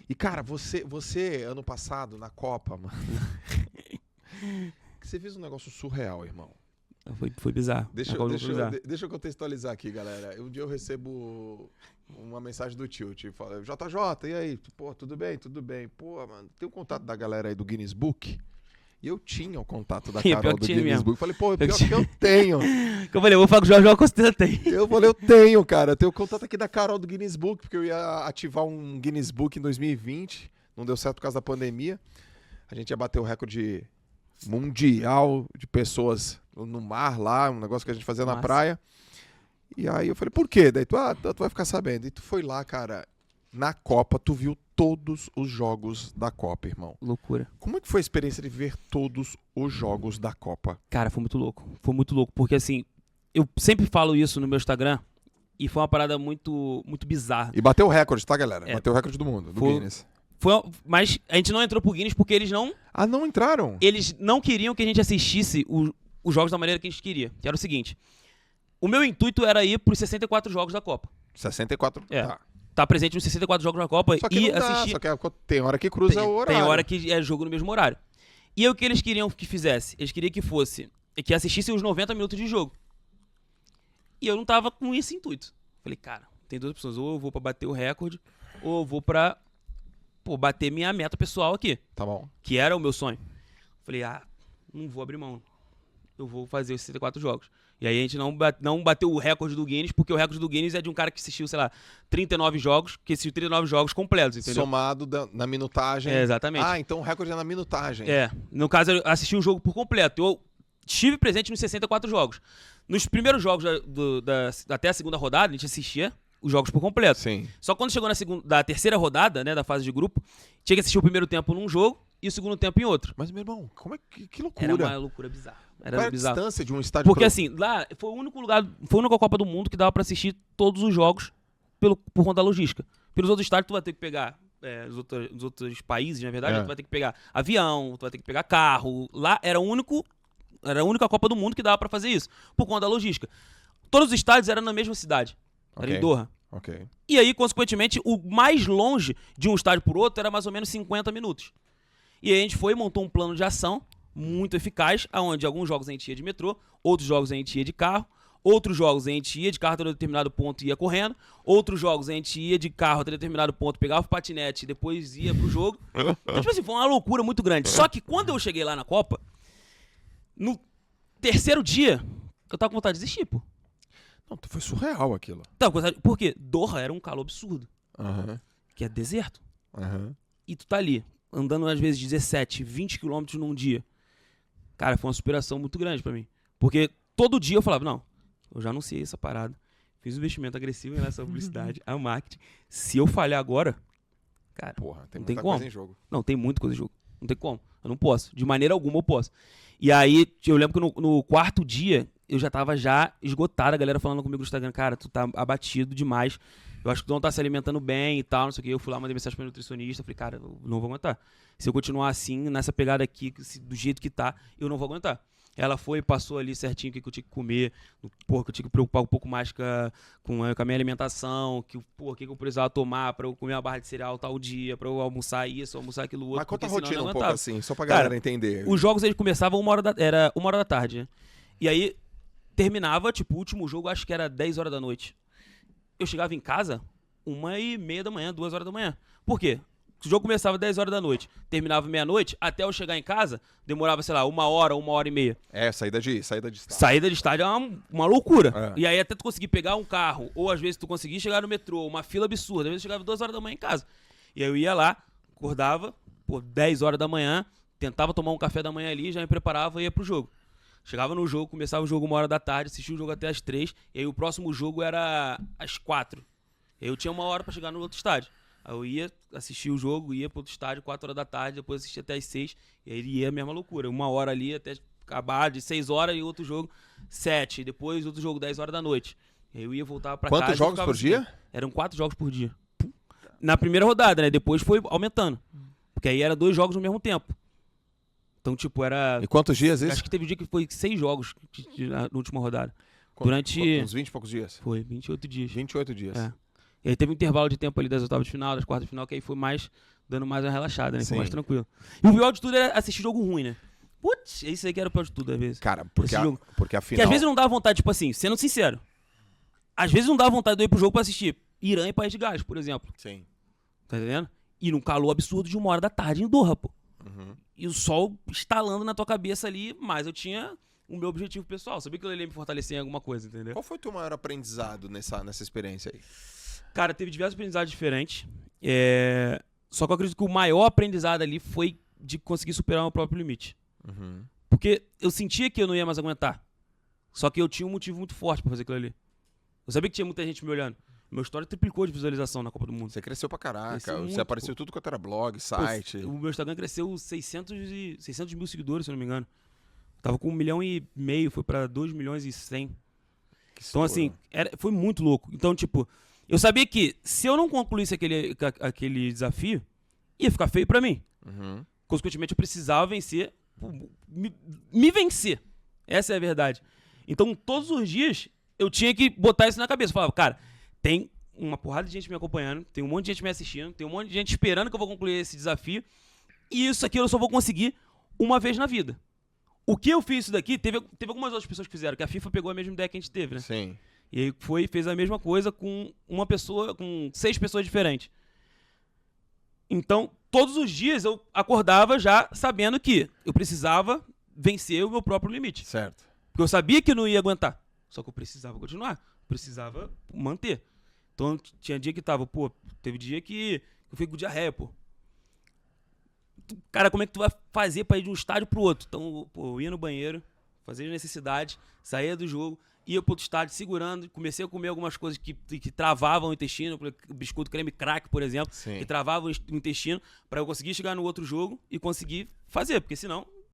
E, cara, você ano passado, na Copa, mano, você fez um negócio surreal, irmão. Foi bizarro. Deixa eu contextualizar aqui, galera. Um dia eu recebo uma mensagem do tio, fala, JJ, e aí? Pô, tudo bem? Tudo bem. Pô, mano, tem o contato da galera aí do Guinness Book? E eu tinha o contato da Carol do Guinness Book. Falei, pô, pior que eu tenho. Eu falei, eu vou falar com o Jorge, com certeza tem. Eu falei, eu tenho, cara. Eu tenho o contato aqui da Carol do Guinness Book, porque eu ia ativar um Guinness Book em 2020. Não deu certo por causa da pandemia. A gente ia bater o recorde mundial de pessoas no mar lá, um negócio que a gente fazia na praia. E aí eu falei, por quê? Daí tu vai ficar sabendo. E tu foi lá, cara, na Copa, tu viu todos os jogos da Copa, irmão. Loucura. Como é que foi a experiência de ver todos os jogos da Copa? Cara, foi muito louco. Foi muito louco, porque assim, eu sempre falo isso no meu Instagram e foi uma parada muito, muito bizarra. E bateu o recorde, tá, galera? Bateu o recorde do mundo, do Guinness. Mas a gente não entrou pro Guinness porque eles não... Ah, não entraram? Eles não queriam que a gente assistisse os jogos da maneira que a gente queria. Que era o seguinte, o meu intuito era ir pros 64 jogos da Copa. 64? Tá. Tá presente nos 64 jogos da Copa só que e não dá, assistir... Só que tem hora que cruza o horário. Tem hora que é jogo no mesmo horário. E aí o que eles queriam que fizesse? Eles queriam que assistisse os 90 minutos de jogo. E eu não tava com esse intuito. Falei, cara, tem duas opções. Ou eu vou pra bater o recorde, ou eu vou pra bater minha meta pessoal aqui. Tá bom. Que era o meu sonho. Falei, não vou abrir mão. Eu vou fazer os 64 jogos. E aí a gente não bateu o recorde do Guinness, porque o recorde do Guinness é de um cara que assistiu, sei lá, 39 jogos, que assistiu 39 jogos completos, entendeu? Somado na minutagem. É, exatamente. Então o recorde é na minutagem. No caso, eu assisti um jogo por completo. Eu estive presente nos 64 jogos. Nos primeiros jogos até a segunda rodada, a gente assistia os jogos por completo. Sim. Só quando chegou da terceira rodada, né, da fase de grupo, tinha que assistir o primeiro tempo num jogo e o segundo tempo em outro. Mas, meu irmão, como é que loucura. Era uma loucura bizarra. Qual era a distância de um estádio? Porque assim, lá foi o único lugar, foi a única Copa do Mundo que dava pra assistir todos os jogos por conta da logística. Pelos outros estádios tu vai ter que pegar, nos outros países, na verdade, tu vai ter que pegar avião, tu vai ter que pegar carro. Lá era a única Copa do Mundo que dava pra fazer isso, por conta da logística. Todos os estádios eram na mesma cidade, era em Doha. Ok. E aí, consequentemente, o mais longe de um estádio por outro era mais ou menos 50 minutos. E aí a gente foi e montou um plano de ação muito eficaz, onde alguns jogos a gente ia de metrô, outros jogos a gente ia de carro, outros jogos a gente ia de carro até determinado ponto e ia correndo, outros jogos a gente ia de carro até determinado ponto, pegava o patinete e depois ia pro jogo. Então, tipo assim, foi uma loucura muito grande. Só que quando eu cheguei lá na Copa, no terceiro dia, eu tava com vontade de desistir, pô. Não, foi surreal aquilo. Por quê? Doha era um calor absurdo. Que é deserto. E tu tá ali, andando às vezes 17, 20 quilômetros num dia. Cara, foi uma superação muito grande pra mim. Porque todo dia eu falava, não, eu já anunciei essa parada, fiz um investimento agressivo nessa publicidade, a marketing. Se eu falhar agora, cara, tem não tem muita como. Coisa em jogo. Não, tem muita coisa em jogo. Não tem como. Eu não posso. De maneira alguma eu posso. E aí, eu lembro que no quarto dia, eu já tava esgotado, a galera falando comigo no Instagram, cara, tu tá abatido demais. Eu acho que tu não tá se alimentando bem e tal, não sei o que. Eu fui lá, mandei mensagem pra nutricionista, falei, cara, eu não vou aguentar. Se eu continuar assim, nessa pegada aqui, do jeito que tá, eu não vou aguentar. Ela foi e passou ali certinho o que eu tinha que comer, que eu tinha que preocupar um pouco mais com a minha alimentação, que eu precisava tomar pra eu comer uma barra de cereal tal dia, pra eu almoçar isso, almoçar aquilo outro. Mas conta a senão eu rotina não um pouco aguentava. assim, só pra galera entender. Os jogos eles começavam era 1h da tarde, né? E aí terminava, tipo, o último jogo acho que era 10 horas da noite. Eu chegava em casa 1h30 da manhã, 2 horas da manhã. Por quê? O jogo começava 10 horas da noite, terminava meia-noite, até eu chegar em casa, demorava, sei lá, 1h30. Saída de estádio. Saída de estádio é uma loucura. E aí até tu conseguir pegar um carro, ou às vezes tu conseguir chegar no metrô, uma fila absurda, às vezes eu chegava 2 horas da manhã em casa. E aí eu ia lá, acordava, 10 horas da manhã, tentava tomar um café da manhã ali, já me preparava e ia pro jogo. Chegava no jogo, começava o jogo 1h da tarde, assistia o jogo até às 3, e aí o próximo jogo era às 4. Eu tinha 1 hora pra chegar no outro estádio. Aí eu ia assistir o jogo, ia pro outro estádio 4 horas da tarde, depois assistia até às 6, e aí ia a mesma loucura. 1 hora ali até acabar de 6 horas e outro jogo 7, depois outro jogo 10 horas da noite. E aí eu ia voltar pra casa. Quantos jogos por dia? Eram 4 jogos por dia. Na primeira rodada, né? Depois foi aumentando. Porque aí era 2 jogos no mesmo tempo. Então, tipo, era... E quantos dias isso? Acho que teve um dia que foi 6 jogos na última rodada. Uns 20 e poucos dias? Foi, 28 dias. 28 dias. É. E aí teve um intervalo de tempo ali das oitavas de final, das quartas de final, que aí foi mais, dando mais uma relaxada, né? Foi mais tranquilo. E o pior de tudo era assistir jogo ruim, né? Putz, isso aí que era o pior de tudo, às vezes. Cara, porque a final... Porque às vezes não dá vontade, tipo assim, sendo sincero. Às vezes não dá vontade de eu ir pro jogo pra assistir Irã e País de Gales, por exemplo. Sim. Tá entendendo? E num calor absurdo de 1h em Doha, pô. Uhum. E o sol estalando na tua cabeça ali, mas eu tinha o meu objetivo pessoal. Sabia que eu ia me fortalecer em alguma coisa, entendeu? Qual foi o teu maior aprendizado nessa experiência aí? Cara, teve diversos aprendizados diferentes. Só que eu acredito que o maior aprendizado ali foi de conseguir superar o meu próprio limite. Uhum. Porque eu sentia que eu não ia mais aguentar. Só que eu tinha um motivo muito forte pra fazer aquilo ali. Eu sabia que tinha muita gente me olhando. Meu story triplicou de visualização na Copa do Mundo. Você cresceu pra caraca. Cresceu muito, você apareceu tudo quanto era blog, site. O meu Instagram cresceu 600 mil seguidores, se eu não me engano. Tava com 1,5 milhão, foi pra 2,1 milhões. Então, assim, foi muito louco. Então, tipo, eu sabia que se eu não concluísse aquele desafio, ia ficar feio pra mim. Uhum. Consequentemente, eu precisava vencer, me vencer. Essa é a verdade. Então, todos os dias, eu tinha que botar isso na cabeça. Eu falava, cara, tem uma porrada de gente me acompanhando, tem um monte de gente me assistindo, tem um monte de gente esperando que eu vou concluir esse desafio, e isso aqui eu só vou conseguir uma vez na vida. O que eu fiz isso daqui, teve algumas outras pessoas que fizeram, que a FIFA pegou a mesma ideia que a gente teve, né? Sim. E aí fez a mesma coisa com uma pessoa, com 6 pessoas diferentes. Então, todos os dias eu acordava já sabendo que eu precisava vencer o meu próprio limite. Certo. Porque eu sabia que eu não ia aguentar. Só que eu precisava continuar. Precisava manter. Então, tinha dia que teve dia que eu fiquei com diarreia, pô. Cara, como é que tu vai fazer pra ir de um estádio pro outro? Então, eu ia no banheiro, fazia as necessidades, saía do jogo, ia pro outro estádio segurando, comecei a comer algumas coisas que travavam o intestino, biscoito creme crack, por exemplo, Sim. que travavam o intestino, pra eu conseguir chegar no outro jogo e conseguir fazer, porque senão